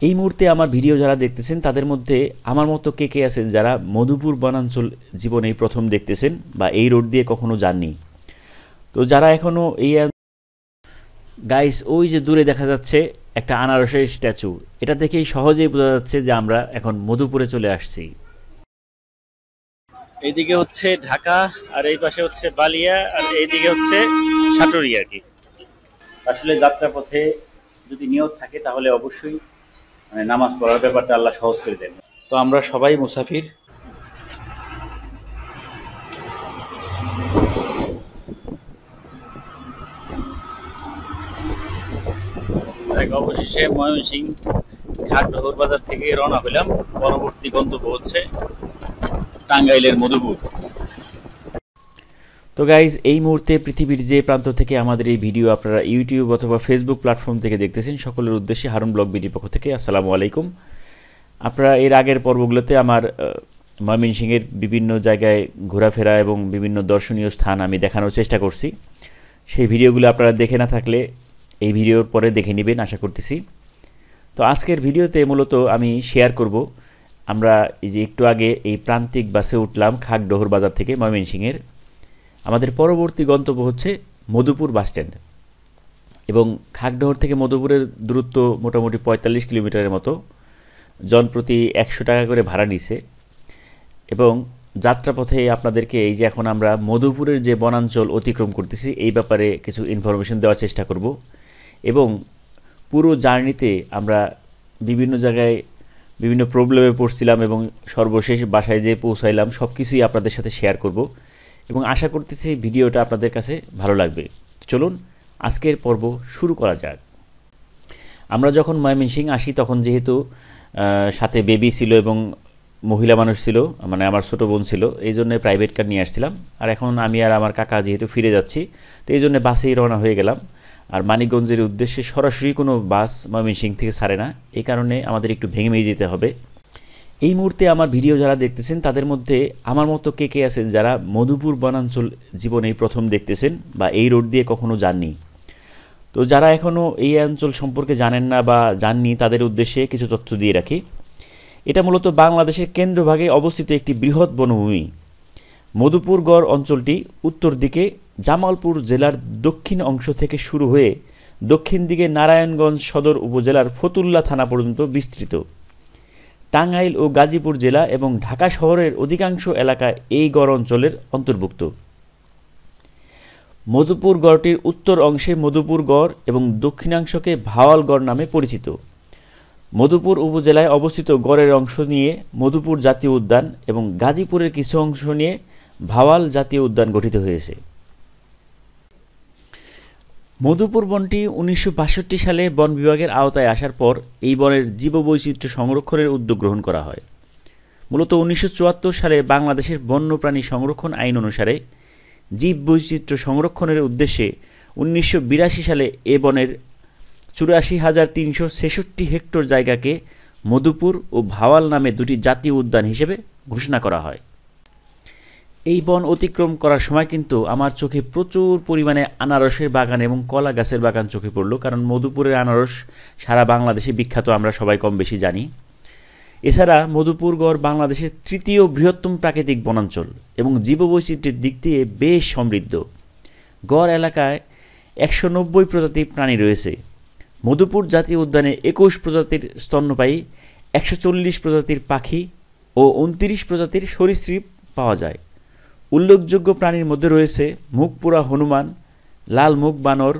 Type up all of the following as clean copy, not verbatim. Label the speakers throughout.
Speaker 1: এই মুহূর্তে আমার ভিডিও যারা দেখতেছেন তাদের মধ্যে আমার মতো কে আছেন যারা মধুপুর বনাঞ্চল জীবনেই প্রথম দেখতেছেন বা এই রোড দিয়ে কখনো যাননি? তো যারা এখনো এই গাইস, ওই যে দূরে দেখা যাচ্ছে একটা আনারসের স্ট্যাচু, এটা দেখেই সহজেই বোঝা যাচ্ছে যে আমরা এখন মধুপুরে চলে আসছি। এইদিকে হচ্ছে ঢাকা, আর এই পাশে হচ্ছে বালিয়া, আর এইদিকে হচ্ছে সাটুরিয়া আর কি। আসলে যাত্রাপথে যদি নিয়ত থাকে তাহলে অবশ্যই মানে নামাজ পড়ার ব্যাপারটা আল্লাহ সহজ করে দেন। তো আমরা সবাই মুসাফির। অবশেষে ময়মনসিংহ ঘাটডোহর বাজার থেকে রওনা হলাম। পরবর্তী গন্তব্য হচ্ছে টাঙ্গাইলের মধুপুর। তো গাইজ, এই মুহূর্তে পৃথিবীর যে প্রান্ত থেকে আমাদের এই ভিডিও আপনারা ইউটিউব অথবা ফেসবুক প্ল্যাটফর্ম থেকে দেখতেছেন, সকলের উদ্দেশ্যে হারুন ব্লগ বিডির পক্ষ থেকে আসসালামু আলাইকুম। আপনারা এর আগের পর্বগুলোতে আমার ময়মনসিংহের বিভিন্ন জায়গায় ঘোরাফেরা এবং বিভিন্ন দর্শনীয় স্থান আমি দেখানোর চেষ্টা করছি। সেই ভিডিওগুলো আপনারা দেখে না থাকলে এই ভিডিওর পরে দেখে নেবেন আশা করতেছি। তো আজকের ভিডিওতে মূলত আমি শেয়ার করব, আমরা এই যে একটু আগে এই প্রান্তিক বাসে উঠলাম খাগডোহর বাজার থেকে ময়মনসিংহের। আমাদের পরবর্তী গন্তব্য হচ্ছে মধুপুর বাসস্ট্যান্ড, এবং খাগডোহর থেকে মধুপুরের দূরত্ব মোটামুটি ৪৫ কিলোমিটারের মতো। জনপ্রতি ১০০ টাকা করে ভাড়া নিছে। এবং যাত্রাপথে আপনাদেরকে এই যে এখন আমরা মধুপুরের যে বনাঞ্চল অতিক্রম করতেছি এই ব্যাপারে কিছু ইনফরমেশন দেওয়ার চেষ্টা করব। এবং পুরো জার্নিতে আমরা বিভিন্ন জায়গায় বিভিন্ন প্রবলেমে পড়ছিলাম এবং সর্বশেষ বাসায় যেয়ে পৌঁছাইলাম, সব কিছুই আপনাদের সাথে শেয়ার করব এবং আশা করতেছি ভিডিওটা আপনাদের কাছে ভালো লাগবে। চলুন আজকের পর্ব শুরু করা যাক। আমরা যখন ময়মনসিংহ আসি তখন যেহেতু সাথে বেবি ছিল এবং মহিলা মানুষ ছিল, মানে আমার ছোটো বোন ছিল, এই জন্য প্রাইভেট কার নিয়ে আসছিলাম। আর এখন আমি আর আমার কাকা যেহেতু ফিরে যাচ্ছি, তো এই জন্য বাসেই রওনা হয়ে গেলাম। আর মানিকগঞ্জের উদ্দেশ্যে সরাসরি কোনো বাস ময়মনসিংহ থেকে ছাড়ে না, এই কারণে আমাদের একটু ভেঙে ভেঙে যেতে হবে। এই মুহূর্তে আমার ভিডিও যারা দেখতেছেন তাদের মধ্যে আমার মতো কে আছেন যারা মধুপুর বনাঞ্চল জীবনেই প্রথম দেখতেছেন বা এই রোড দিয়ে কখনো যাননি? তো যারা এখনও এই অঞ্চল সম্পর্কে জানেন না বা জাননি তাদের উদ্দেশ্যে কিছু তথ্য দিয়ে রাখি। এটা মূলত বাংলাদেশের কেন্দ্রভাগে অবস্থিত একটি বৃহৎ বনভূমি। মধুপুরগড় অঞ্চলটি উত্তর দিকে জামালপুর জেলার দক্ষিণ অংশ থেকে শুরু হয়ে দক্ষিণ দিকে নারায়ণগঞ্জ সদর উপজেলার ফতুল্লা থানা পর্যন্ত বিস্তৃত। টাঙ্গাইল ও গাজীপুর জেলা এবং ঢাকা শহরের অধিকাংশ এলাকা এই গড় অঞ্চলের অন্তর্ভুক্ত। মধুপুর গড়টির উত্তর অংশে মধুপুর গড় এবং দক্ষিণাংশকে ভাওয়াল গড় নামে পরিচিত। মধুপুর উপজেলায় অবস্থিত গড়ের অংশ নিয়ে মধুপুর জাতীয় উদ্যান এবং গাজীপুরের কিছু অংশ নিয়ে ভাওয়াল জাতীয় উদ্যান গঠিত হয়েছে। মধুপুর বনটি ১৯৬২ সালে বন বিভাগের আওতায় আসার পর এই বনের জীববৈচিত্র্য সংরক্ষণের উদ্যোগ গ্রহণ করা হয়। মূলত ১৯৭৪ সালে বাংলাদেশের বন্যপ্রাণী সংরক্ষণ আইন অনুসারে জীববৈচিত্র্য সংরক্ষণের উদ্দেশ্যে ১৯৮২ সালে এ বনের ৮৪,৩৬৬ হেক্টর জায়গাকে মধুপুর ও ভাওয়াল নামে দুটি জাতীয় উদ্যান হিসেবে ঘোষণা করা হয়। এই বন অতিক্রম করার সময় কিন্তু আমার চোখে প্রচুর পরিমাণে আনারসের বাগান এবং কলা গাছের বাগান চোখে পড়ল, কারণ মধুপুরের আনারস সারা বাংলাদেশে বিখ্যাত, আমরা সবাই কম বেশি জানি। এছাড়া মধুপুরগড় বাংলাদেশের তৃতীয় বৃহত্তম প্রাকৃতিক বনাঞ্চল এবং জীববৈচিত্র্যের দিক দিয়ে বেশ সমৃদ্ধ। গড় এলাকায় ১৯০ প্রজাতির প্রাণী রয়েছে। মধুপুর জাতীয় উদ্যানে ২১ প্রজাতির স্তন্যপায়ী, ১৪০ প্রজাতির পাখি ও ২৯ প্রজাতির সরীসৃপ পাওয়া যায়। উল্লেখযোগ্য প্রাণীর মধ্যে রয়েছে মুখপুরা হনুমান, লাল মুখ বানর,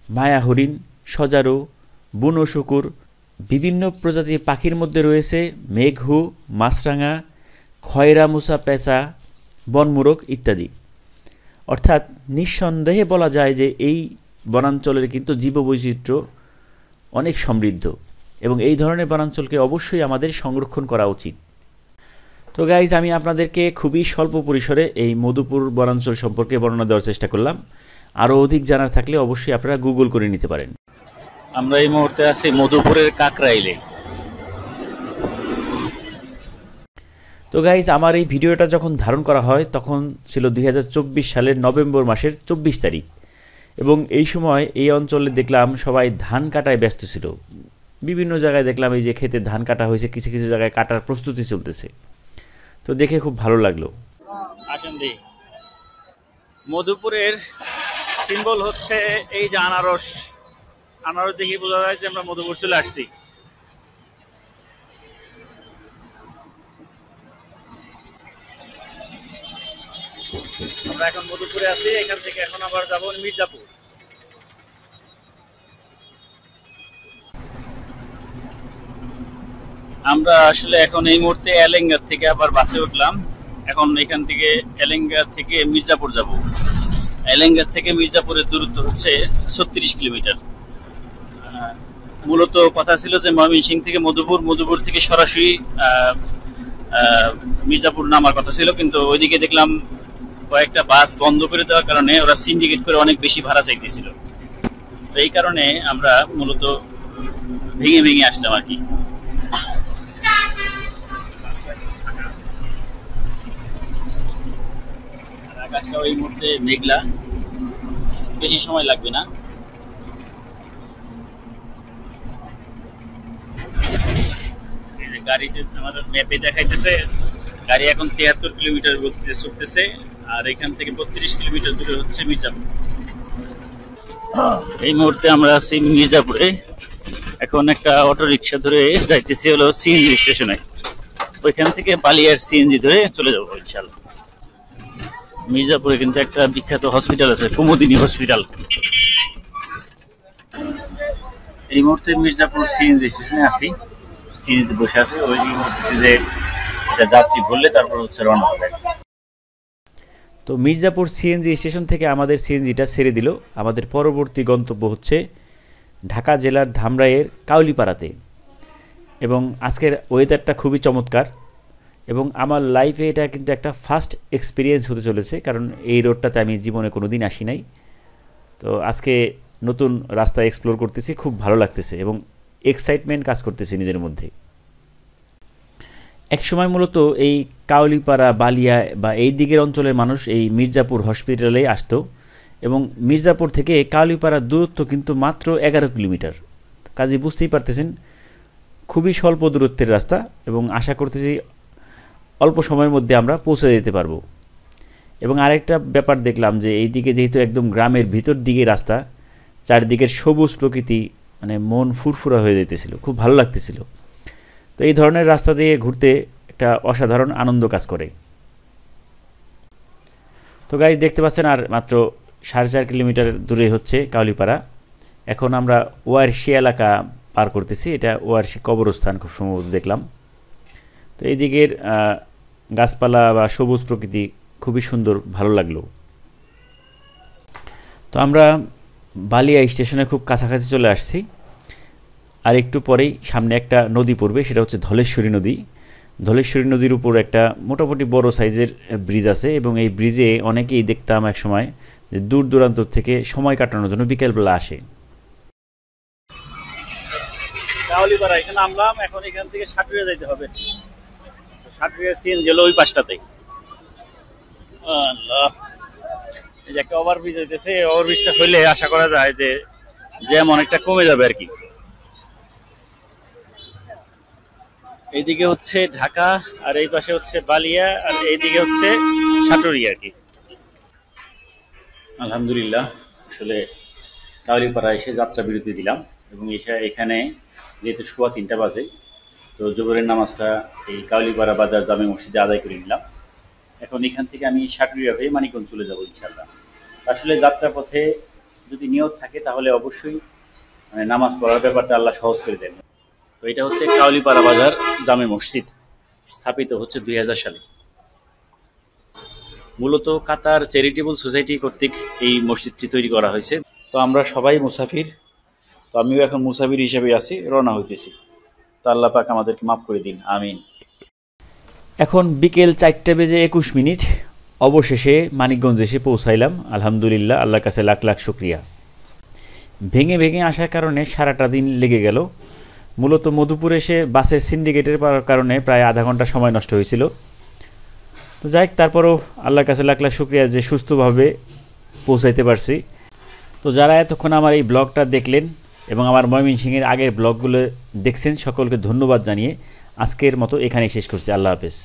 Speaker 1: মায়া হরিণ, সজারু, বুনো শুকুর। বিভিন্ন প্রজাতির পাখির মধ্যে রয়েছে মেঘহু, মাছরাঙা, খয়রা মুসা পেঁচা, বনমোরগ ইত্যাদি। অর্থাৎ নিঃসন্দেহে বলা যায় যে এই বনাঞ্চলের কিন্তু জীববৈচিত্র্য অনেক সমৃদ্ধ এবং এই ধরনের বনাঞ্চলকে অবশ্যই আমাদের সংরক্ষণ করা উচিত। তো গাইজ, আমি আপনাদেরকে খুবই স্বল্প পরিসরে এই মধুপুর বনাঞ্চল সম্পর্কে বর্ণনা দেওয়ার চেষ্টা করলাম। আরও অধিক জানার থাকলে অবশ্যই আপনারা গুগল করে নিতে পারেন। আমরা এই মুহূর্তে আছি মধুপুরের কাকরাইলে। তো গাইজ, আমার এই ভিডিওটা যখন ধারণ করা হয় তখন ছিল ২০২৪ সালের নভেম্বর মাসের ২৪ তারিখ, এবং এই সময় এই অঞ্চলে দেখলাম সবাই ধান কাটায় ব্যস্ত ছিল। বিভিন্ন জায়গায় দেখলাম এই যে ক্ষেতে ধান কাটা হয়েছে, কিছু কিছু জায়গায় কাটার প্রস্তুতি চলতেছে। তো দেখে খুব ভালো লাগলো। আসেন দেখি, মধুপুরের সিম্বল হচ্ছে এই যে আনারস। আনারস দেখে বোঝা যায় যে আমরা মধুপুর চলে আসছি। আমরা এখন মধুপুরে আছি, এখান থেকে এখন আবার যাবো মির্জাপুর। আমরা আসলে এখন এই মুহূর্তে এলেঙ্গার থেকে আবার বাসে উঠলাম। এখন এখান থেকে এলেঙ্গার থেকে মির্জাপুর যাব। এলেঙ্গার থেকে মির্জাপুরের দূরত্ব হচ্ছে 36 কিলোমিটার। মূলত কথা ছিল যে ময়মনসিংহ থেকে মধুপুর, মধুপুর থেকে সরাসরি মির্জাপুর নামার কথা ছিল, কিন্তু ওইদিকে দেখলাম কয়েকটা বাস বন্ধ করে দেওয়ার কারণে ওরা সিন্ডিকেট করে অনেক বেশি ভাড়া চাইতেছিল। তো এই কারণে আমরা মূলত ভেঙে ভেঙে আসলাম আর কি। আকাশটা ওই মুহূর্তে মেঘলা, বেশি সময় লাগবে না। গাড়িতে আমাদের ম্যাপে দেখাইতেছে গাড়ি এখন 73 কিলোমিটার গতিতে ছুটতেছে, আর এখান থেকে 32 কিলোমিটার দূরে হচ্ছে মির্জাপুর। এই মুহূর্তে আমরা আছি মির্জাপুরে। এখন একটা অটো রিক্সা ধরে যাইতেছি হলো সিএনজি স্টেশনে। ওইখান থেকে বালিয়ার সিএনজি ধরে চলে যাবো ইনশাআল্লাহ। মির্জাপুরে কিন্তু একটা বিখ্যাত হসপিটাল আছে, কুমুদিনী হসপিটাল। এই মুহূর্তে মির্জাপুর সিএনজি স্টেশনে আছি, সিএনজিতে বসে আছে। ওই বলতেছি যে এটা যাত্রী ভরলে তারপর হচ্ছে রওনা হবে। তো মির্জাপুর সিএনজি স্টেশন থেকে আমাদের সিএনজিটা ছেড়ে দিল। আমাদের পরবর্তী গন্তব্য হচ্ছে ঢাকা জেলার ধামরাইয়ের কাউলিপাড়াতে। এবং আজকের ওয়েদারটা খুবই চমৎকার, এবং আমার লাইফে এটা কিন্তু একটা ফার্স্ট এক্সপিরিয়েন্স হতে চলেছে, কারণ এই রোডটাতে আমি জীবনে কোনো দিন আসি নাই। তো আজকে নতুন রাস্তা এক্সপ্লোর করতেছি, খুব ভালো লাগতেছে এবং এক্সাইটমেন্ট কাজ করতেছে নিজের মধ্যে। একসময় মূলত এই কাউলিপাড়া, বালিয়া বা এই দিকের অঞ্চলের মানুষ এই মির্জাপুর হসপিটালে আসতো, এবং মির্জাপুর থেকে কাউলিপাড়ার দূরত্ব কিন্তু মাত্র 11 কিলোমিটার। কাজে বুঝতেই পারতেছেন খুবই স্বল্প দূরত্বের রাস্তা, এবং আশা করতেছি অল্প সময়ের মধ্যে আমরা পৌঁছে যেতে পারবো। এবং আরেকটা ব্যাপার দেখলাম যে এই দিকে যেহেতু একদম গ্রামের ভিতর দিকে রাস্তা, চারদিকের সবুজ প্রকৃতি, মানে মন ফুরফুরা হয়ে যেতেছিল, খুব ভালো লাগতেছিল। তো এই ধরনের রাস্তা দিয়ে ঘুরতে একটা অসাধারণ আনন্দ কাজ করে। তো গাইজ দেখতে পাচ্ছেন আর মাত্র 4.5 কিলোমিটার দূরে হচ্ছে কাউলিপাড়া। এখন আমরা ওয়ারশি এলাকা পার করতেছি, এটা ওয়ারশি কবরস্থান খুব সম্ভবত দেখলাম। তো এই দিকের গাছপালা বা সবুজ প্রকৃতি খুবই সুন্দর, ভালো লাগলো। তো আমরা বালিয়া স্টেশনে খুব কাছাকাছি চলে আসছি। আর একটু পরেই সামনে একটা নদী পড়বে, সেটা হচ্ছে ধলেশ্বরী নদী। ধলেশ্বরী নদীর উপর একটা মোটামুটি বড় সাইজের ব্রিজ আছে, এবং এই ব্রিজে অনেকেই দেখতাম এক সময় যে দূর দূরান্ত থেকে সময় কাটানোর জন্য বিকেলবেলা আসে। কাউলিপাড়া এখানে নামলাম, এখন এখান থেকে সাটুরিয়া যাইতে হবে। সাটুরিয়া সিএনজি হলো ওই পাশটাতেই। আল্লাহ, এই যে একটা ওভারব্রিজ হইতেছে, ওভারব্রিজটা হইলে আশা করা যায় যে জ্যাম অনেকটা কমে যাবে আর কি। এইদিকে হচ্ছে ঢাকা, আর এই পাশে হচ্ছে বালিয়া, আর এইদিকে হচ্ছে সাটুরিয়া আর কি। আলহামদুলিল্লাহ, আসলে কাউলিপাড়া এসে যাত্রা বিরতি দিলাম, এবং এখানে যেহেতু 3:15 বাজে, তো জোহরের নামাজটা এই কাউলিপাড়া বাজার জামে মসজিদে আদায় করে নিলাম। এখন এখান থেকে আমি সাটুরিয়া হয়ে মানিকগঞ্জ চলে যাব ইনশাআল্লাহ। আসলে যাত্রার পথে যদি নিয়ত থাকে তাহলে অবশ্যই মানে নামাজ পড়ার ব্যাপারটা আল্লাহ সহজ করে দেন। তো এটা হচ্ছে কাউলিপাড়া বাজার জামে মসজিদ, স্থাপিত হচ্ছে 2000 সালে। মূলত কাতার চ্যারিটেবল সোসাইটি কর্তৃক এই মসজিদটি তৈরি করা হয়েছে। তো আমরা সবাই মুসাফির, তো আমিও এখন মুসাফির হিসেবে আছি, রওনা হইতেছি। তো আল্লাহ পাক আমাদেরকে মাফ করে দিন, আমিন। এখন বিকেল 4:21, অবশেষে মানিকগঞ্জ এসে পৌঁছাইলাম। আলহামদুলিল্লাহ, আল্লাহর কাছে লাখ লাখ শুকরিয়া। ভেঙে ভেঙে আসার কারণে সারাটা দিন লেগে গেল। মূলত মধুপুর এসে বাসের সিন্ডিকেটের কারণে প্রায় আধা ঘন্টা সময় নষ্ট হয়েছিল। তো যাই হোক, তারপরও আল্লাহর কাছে লাখ লাখ শুকরিয়া যে সুস্থভাবে পৌঁছাইতে পারছি। তো যারা এতক্ষণ আমার এই ব্লগটা দেখলেন এবং আমার ময়মনসিংহের আগের ব্লগগুলো দেখছেন। সকলকে ধন্যবাদ জানিয়ে আজকের মতো এখানেই শেষ করছি। আল্লাহ হাফেজ।